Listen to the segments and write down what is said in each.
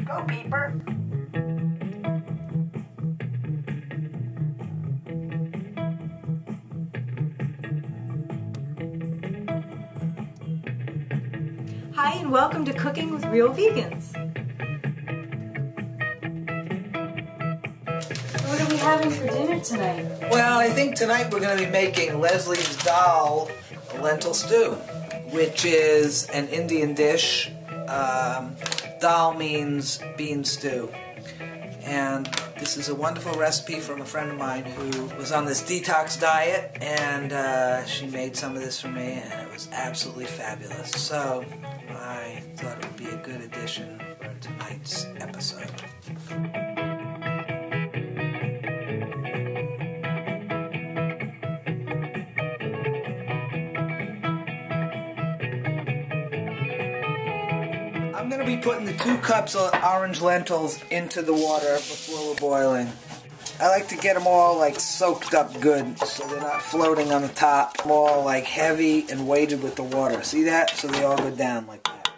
Go, Peeper. Hi, and welcome to Cooking with Real Vegans. What are we having for dinner tonight? Well, I think tonight we're going to be making Leslie's dal lentil stew, which is an Indian dish. Dal means bean stew. And this is a wonderful recipe from a friend of mine who was on this detox diet, and she made some of this for me, and it was absolutely fabulous. So I thought it would be a good addition for tonight's episode. I'm going to be putting the 2 cups of orange lentils into the water before we're boiling. I like to get them all like soaked up good so they're not floating on the top. All like heavy and weighted with the water. See that? So they all go down like that.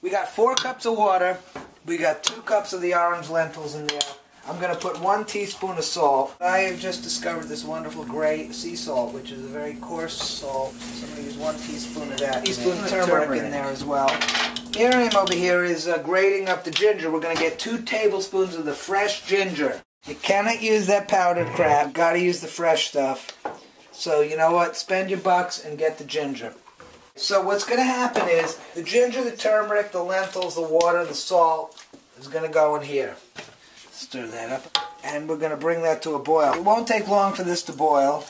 We got 4 cups of water. We got 2 cups of the orange lentils in there. I'm going to put 1 teaspoon of salt. I have just discovered this wonderful gray sea salt, which is a very coarse salt. So I'm going to use 1 teaspoon of that. Teaspoon of turmeric in there as well. Miriam over here is grating up the ginger. We're going to get 2 tablespoons of the fresh ginger. You cannot use that powdered crap. Got to use the fresh stuff. So you know what? Spend your bucks and get the ginger. So what's going to happen is the ginger, the turmeric, the lentils, the water, the salt is going to go in here. Stir that up. And we're going to bring that to a boil. It won't take long for this to boil.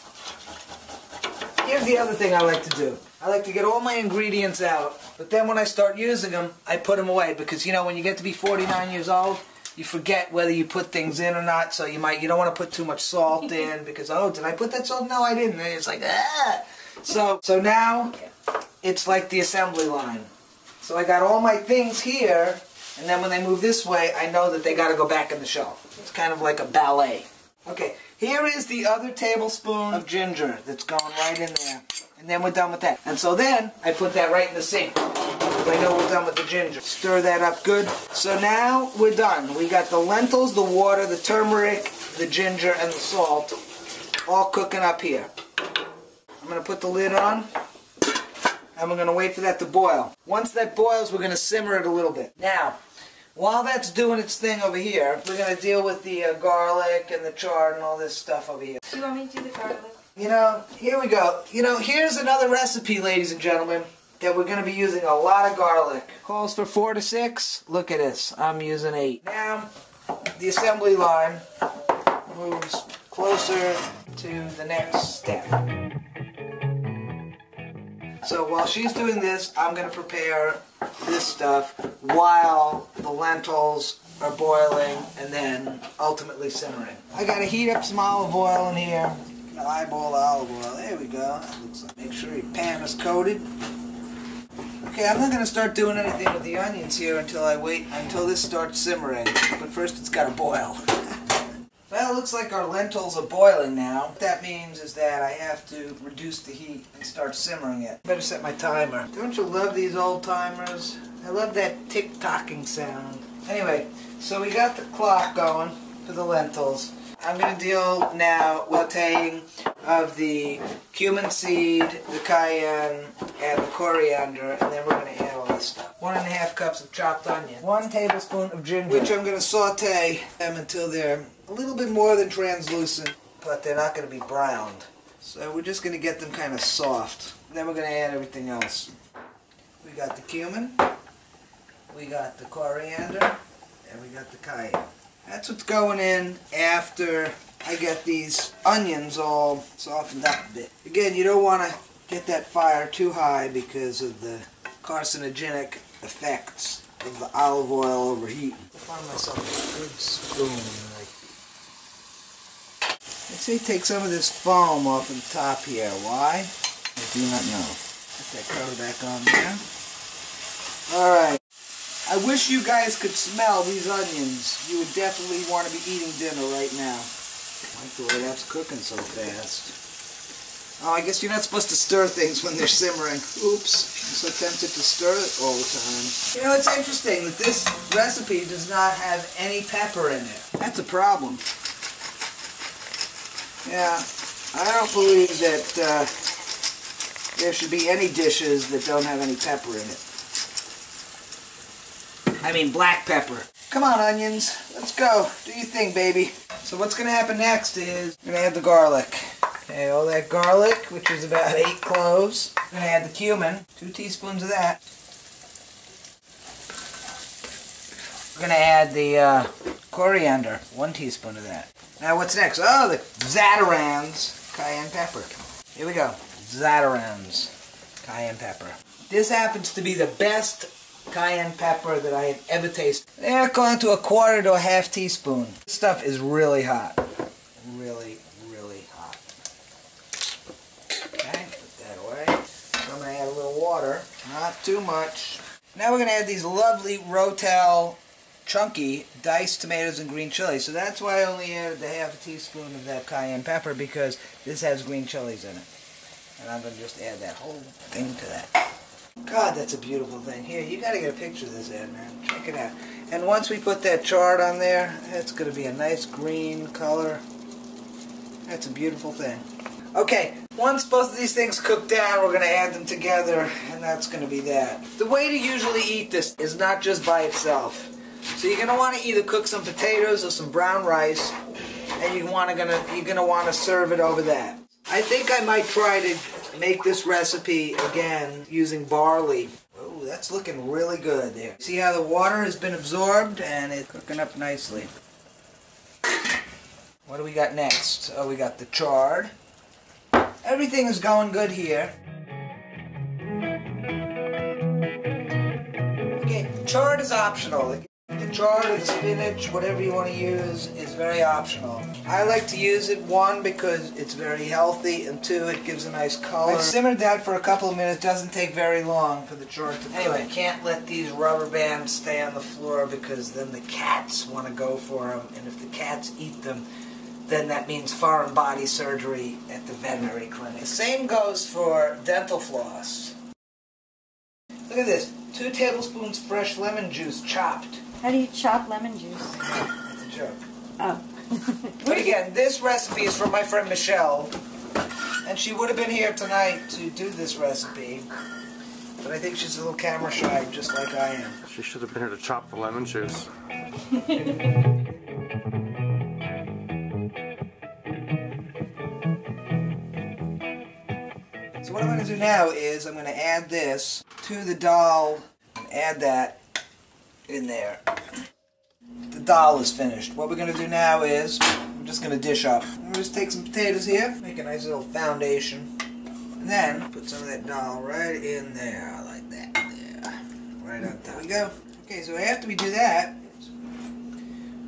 Here's the other thing I like to do. I like to get all my ingredients out, but then when I start using them, I put them away because, you know, when you get to be 49 years old, you forget whether you put things in or not, so you don't want to put too much salt in because, oh, did I put that salt? No, I didn't. And it's like, ah! So now it's like the assembly line. So I got all my things here, and then when they move this way, I know that they got to go back in the shelf. It's kind of like a ballet. Okay, here is the other tablespoon of ginger that's going right in there. And then we're done with that. And so then, I put that right in the sink. So I know we're done with the ginger. Stir that up good. So now, we're done. We got the lentils, the water, the turmeric, the ginger, and the salt all cooking up here. I'm going to put the lid on. And we're going to wait for that to boil. Once that boils, we're going to simmer it a little bit. Now, while that's doing its thing over here, we're going to deal with the garlic and the chard and all this stuff over here. Do you want me to do the garlic? You know, here we go. You know, here's another recipe, ladies and gentlemen, that we're going to be using a lot of garlic. Calls for 4 to 6. Look at this. I'm using 8. Now, the assembly line moves closer to the next step. So while she's doing this, I'm going to prepare this stuff while the lentils are boiling and then ultimately simmering. I got to heat up some olive oil in here. Eyeball olive oil. There we go. That looks like. Make sure your pan is coated. Okay, I'm not going to start doing anything with the onions here until I wait until this starts simmering. But first it's got to boil. Well, it looks like our lentils are boiling now. What that means is that I have to reduce the heat and start simmering it. Better set my timer. Don't you love these old timers? I love that tick-tocking sound. Anyway, so we got the clock going for the lentils. I'm going to deal now with sauteing of the cumin seed, the cayenne, and the coriander, and then we're going to add all this stuff. 1½ cups of chopped onion. 1 tablespoon of ginger, which I'm going to saute them until they're a little bit more than translucent, but they're not going to be browned. So we're just going to get them kind of soft. Then we're going to add everything else. We got the cumin, we got the coriander, and we got the cayenne. That's what's going in after I get these onions all softened up a bit. Again, you don't want to get that fire too high because of the carcinogenic effects of the olive oil overheating. I'll find myself a good spoon. I'd say take some of this foam off the top here. Why? I do not know. Put that cover back on there. Alright. I wish you guys could smell these onions. You would definitely want to be eating dinner right now. I like the way that's cooking so fast. Oh, I guess you're not supposed to stir things when they're simmering. Oops. I'm so tempted to stir it all the time. You know, it's interesting that this recipe does not have any pepper in it. That's a problem. Yeah, I don't believe that there should be any dishes that don't have any pepper in it. I mean black pepper. Come on, onions. Let's go. Do your thing, baby. So what's going to happen next is I'm going to add the garlic. Okay, all that garlic, which is about 8 cloves. I'm going to add the cumin, 2 teaspoons of that. We're going to add the coriander, 1 teaspoon of that. Now what's next? Oh, the Zatarain's cayenne pepper. Here we go. Zatarain's cayenne pepper. This happens to be the best cayenne pepper that I have ever tasted. They're going to 1/4 to 1/2 teaspoon. This stuff is really hot. Really, really hot. Okay, put that away. So I'm going to add a little water. Not too much. Now we're going to add these lovely Rotel chunky diced tomatoes and green chilies. So that's why I only added the 1/2 teaspoon of that cayenne pepper, because this has green chilies in it. And I'm going to just add that whole thing to that. God, that's a beautiful thing. Here, you got to get a picture of this, Ed, man. Check it out. And once we put that chard on there, it's going to be a nice green color. That's a beautiful thing. Okay, once both of these things cook down, we're going to add them together, and that's going to be that. The way to usually eat this is not just by itself. So you're going to want to either cook some potatoes or some brown rice, and you're going to want to serve it over that. I think I might try to make this recipe again using barley. Oh, that's looking really good there. See how the water has been absorbed and it's cooking up nicely. What do we got next? Oh, we got the chard. Everything is going good here. Okay, chard is optional. The chard or the spinach, whatever you want to use, is very optional. I like to use it, 1, because it's very healthy, and 2, it gives a nice color. I've simmered that for a couple of minutes. Doesn't take very long for the chard to cook. Anyway, can't let these rubber bands stay on the floor, because then the cats want to go for them, and if the cats eat them, then that means foreign body surgery at the veterinary clinic. The same goes for dental floss. Look at this. 2 tablespoons fresh lemon juice chopped. How do you chop lemon juice? That's a joke. Oh. But again, this recipe is from my friend Michelle, and she would have been here tonight to do this recipe, but I think she's a little camera shy, just like I am. She should have been here to chop the lemon juice. So what I'm going to do now is I'm going to add this to the dal, and add that in there. The dal is finished. What we're going to do now is I'm just going to dish up. We'll just take some potatoes here, make a nice little foundation, and then put some of that dal right in there, like that. There, right on top. There we go. Okay, so after we do that,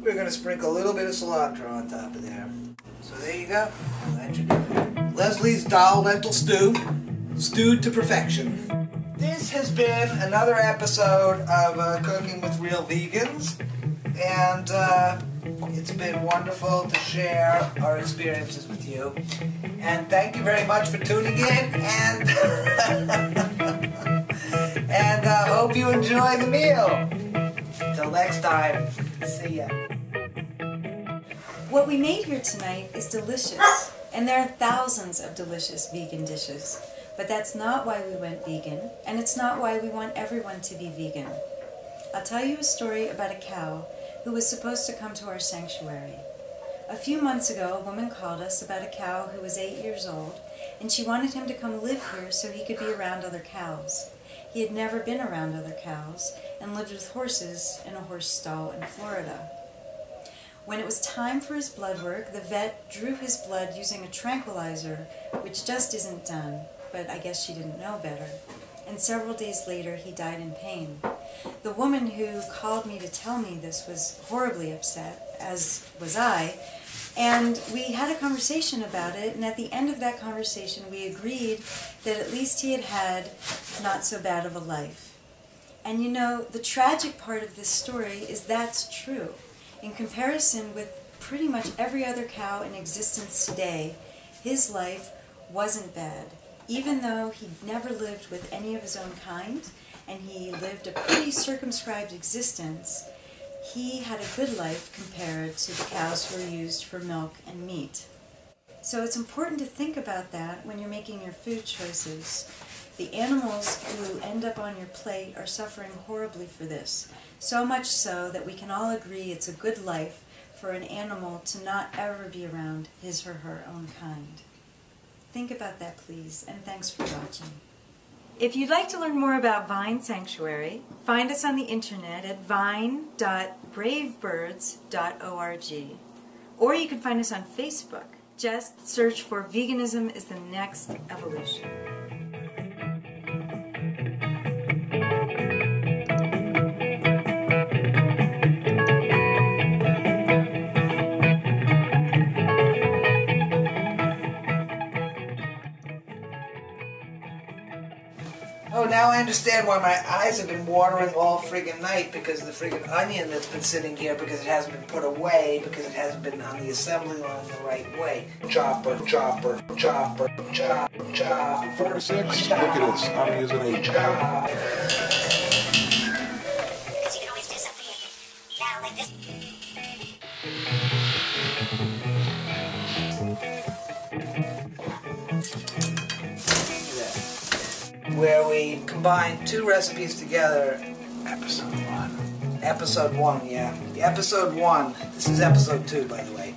we're going to sprinkle a little bit of cilantro on top of there. So there you go. That should do it. Leslie's dal lentil stew, stewed to perfection. This has been another episode of Cooking with Real Vegans, and it's been wonderful to share our experiences with you. And thank you very much for tuning in, and and hope you enjoy the meal. Till next time, see ya. What we made here tonight is delicious, and there are thousands of delicious vegan dishes. But that's not why we went vegan, and it's not why we want everyone to be vegan. I'll tell you a story about a cow who was supposed to come to our sanctuary. A few months ago, a woman called us about a cow who was 8 years old, and she wanted him to come live here so he could be around other cows. He had never been around other cows, and lived with horses in a horse stall in Florida. When it was time for his blood work, the vet drew his blood using a tranquilizer, which just isn't done. But I guess she didn't know better. And several days later, he died in pain. The woman who called me to tell me this was horribly upset, as was I, and we had a conversation about it, and at the end of that conversation, we agreed that at least he had had not so bad of a life. And you know, the tragic part of this story is that's true. In comparison with pretty much every other cow in existence today, his life wasn't bad. Even though he never lived with any of his own kind, and he lived a pretty circumscribed existence, he had a good life compared to the cows who were used for milk and meat. So it's important to think about that when you're making your food choices. The animals who end up on your plate are suffering horribly for this, so much so that we can all agree it's a good life for an animal to not ever be around his or her own kind. Think about that, please, and thanks for watching. If you'd like to learn more about Vine Sanctuary, find us on the internet at vine.bravebirds.org. Or you can find us on Facebook. Just search for Veganism is the Next Evolution. Oh, now I understand why my eyes have been watering all friggin' night, because of the friggin' onion that's been sitting here, because it hasn't been put away, because it hasn't been on the assembly line the right way. Chopper, chopper, chopper, chop, chop. 4 to 6. Look at this. I'm using a chop. Because you can always do something now like this. Where we combine two recipes together. Episode 1. Episode 1, yeah. Episode 1. This is episode 2, by the way.